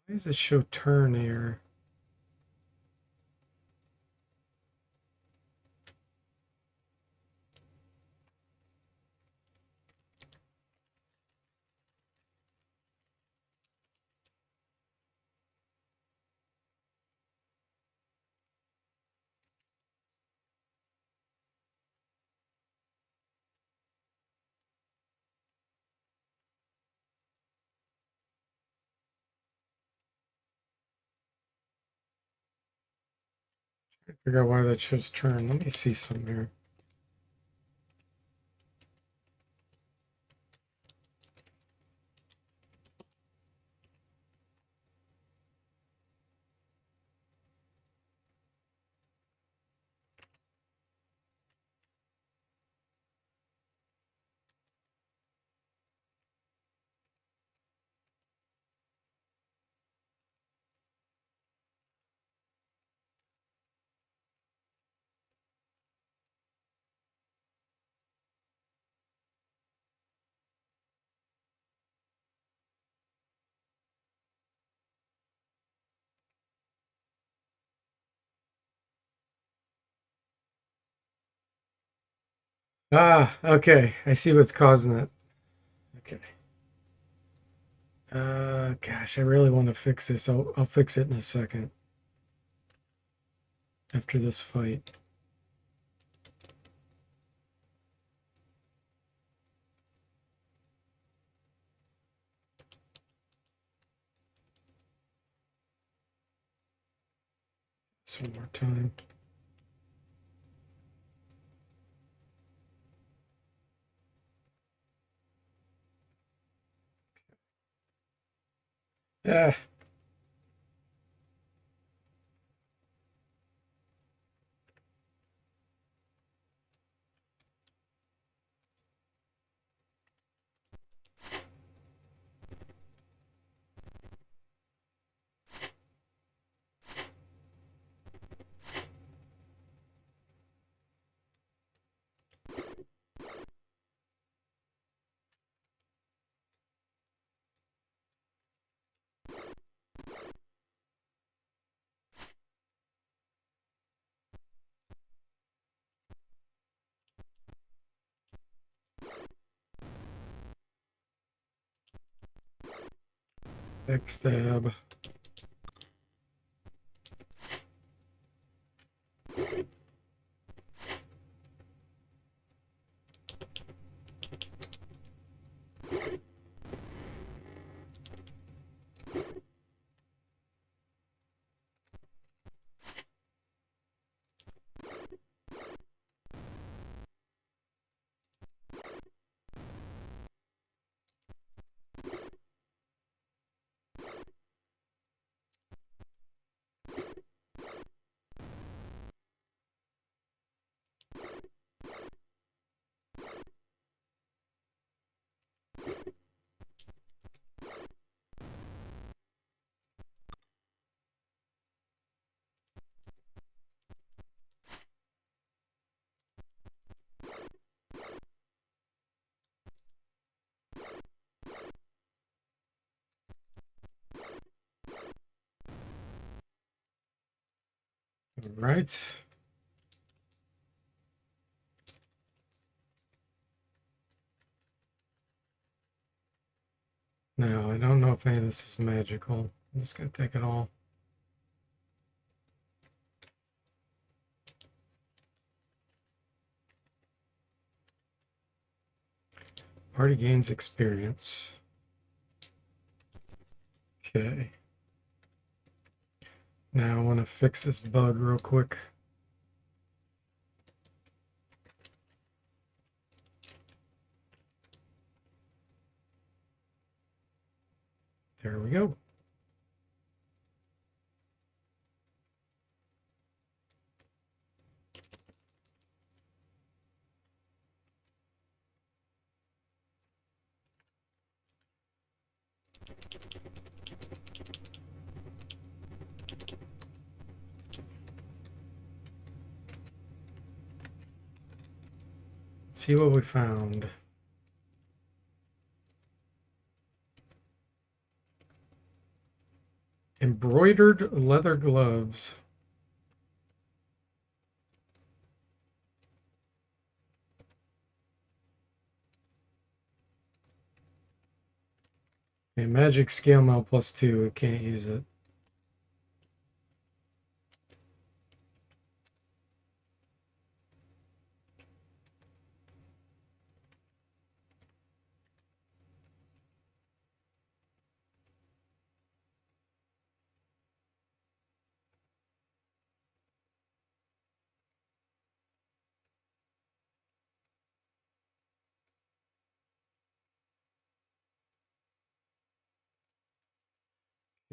Why does it show turn here? I figure out why that shows turn. Let me see something here. Ah, okay. I see what's causing it. Okay. Gosh, I really want to fix this. I'll fix it in a second. After this fight. Just one more time. Yeah. Backstab. All right. Now, I don't know if any of this is magical. I'm just going to take it all. Party gains experience. Okay. Now I want to fix this bug real quick. There we go. Let's see what we found. Embroidered leather gloves. Okay, magic scale mail +2. We can't use it.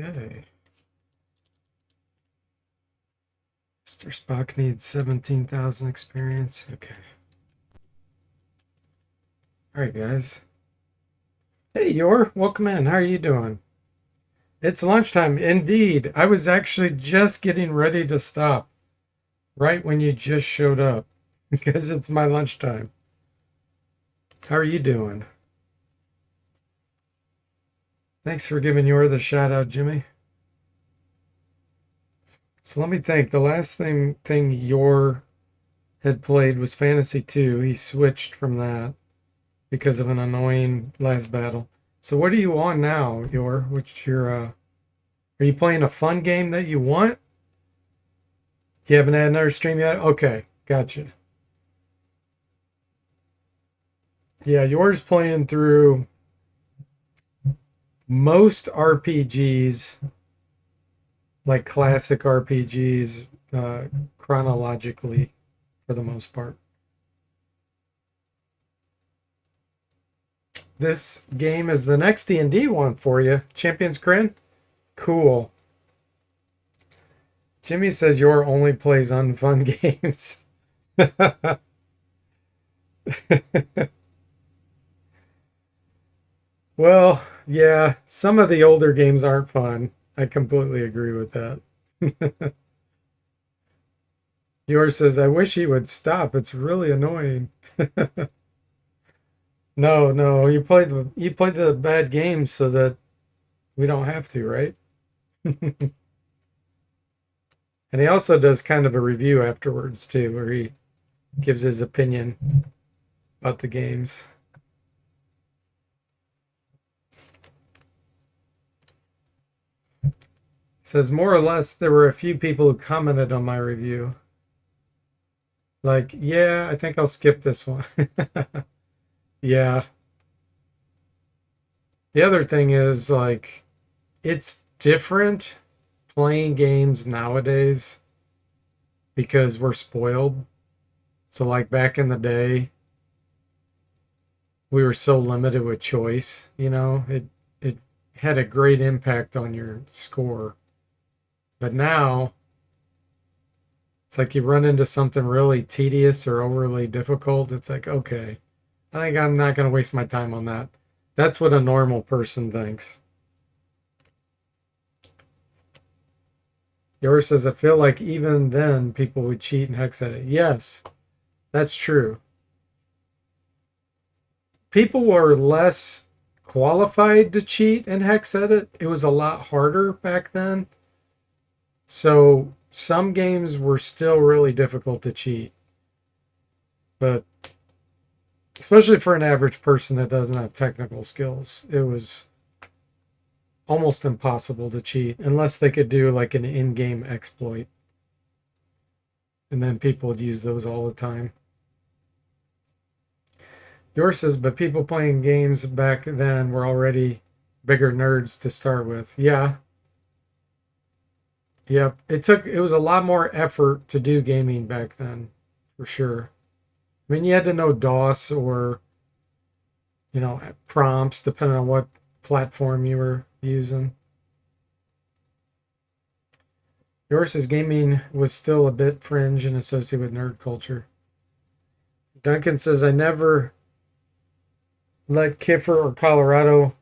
Okay. Mr. Spock needs 17,000 experience. Okay. All right, guys. Hey, Yor, welcome in. How are you doing? It's lunchtime. Indeed. I was actually just getting ready to stop right when you just showed up because it's my lunchtime. How are you doing? Thanks for giving Yor the shout out, Jimmy. So let me think. The last thing Yor had played was Fantasy 2. He switched from that because of an annoying last battle. So what are you on now, Yor? Which you're are you playing a fun game that you want? You haven't had another stream yet? Okay, gotcha. Yeah, Yor's playing through most RPGs, like classic RPGs, chronologically for the most part. This game is the next D&D one for you. Champions Grin? Cool. Jimmy says Yor only plays unfun games. Well, yeah, some of the older games aren't fun. I completely agree with that. Yours says, I wish he would stop. It's really annoying. No, you played the bad games so that we don't have to, right? And he also does kind of a review afterwards too, where he gives his opinion about the games. Says more or less there were a few people who commented on my review. Like, yeah, I think I'll skip this one. Yeah. The other thing is like it's different playing games nowadays because we're spoiled. So like back in the day, we were so limited with choice, it had a great impact on your score. But now it's like you run into something really tedious or overly difficult. It's like, okay, I think I'm not going to waste my time on that. That's what a normal person thinks. Yours says, I feel like even then people would cheat and hex edit. Yes, that's true. People were less qualified to cheat and hex edit. It was a lot harder back then. So some games were still really difficult to cheat. But especially for an average person that doesn't have technical skills, it was almost impossible to cheat unless they could do like an in-game exploit. And then people would use those all the time. Yours says, but people playing games back then were already bigger nerds to start with. Yeah. Yep. It was a lot more effort to do gaming back then, for sure. I mean, you had to know DOS or, prompts, depending on what platform you were using. Yours says gaming was still a bit fringe and associated with nerd culture. Duncan says, I never let Kiffer or Colorado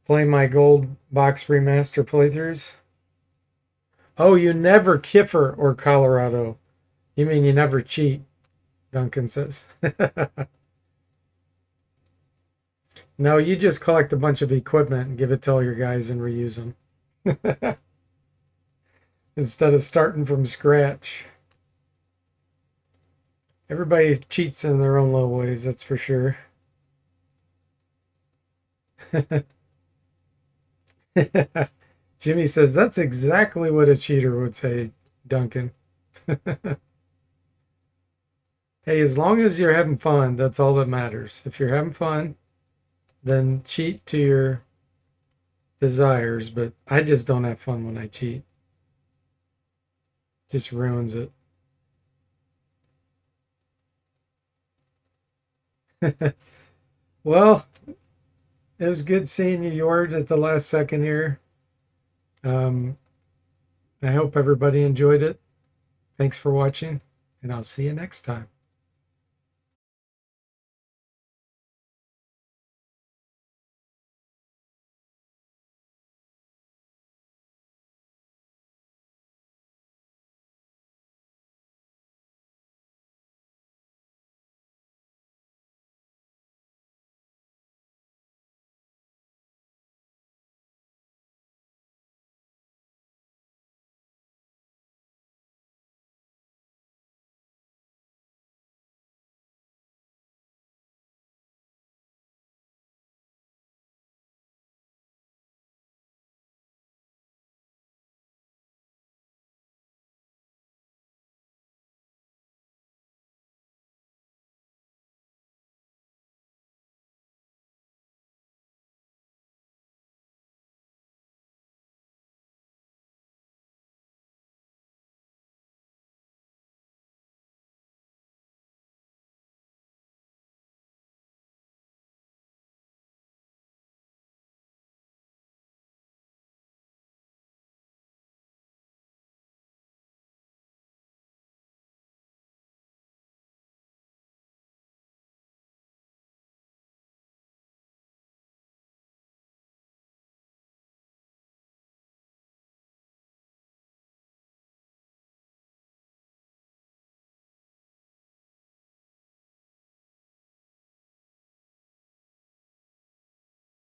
play my gold box remaster playthroughs. Oh, you never Kiffer or Colorado. You mean you never cheat, Duncan says. No, you just collect a bunch of equipment and give it to all your guys and reuse them. Instead of starting from scratch. Everybody cheats in their own little ways, that's for sure. Jimmy says that's exactly what a cheater would say, Duncan. Hey, as long as you're having fun, that's all that matters. If you're having fun, then cheat to your desires, but I just don't have fun when I cheat. Just ruins it. Well, it was good seeing you, Jord, at the last second here. I hope everybody enjoyed it. Thanks for watching, and I'll see you next time.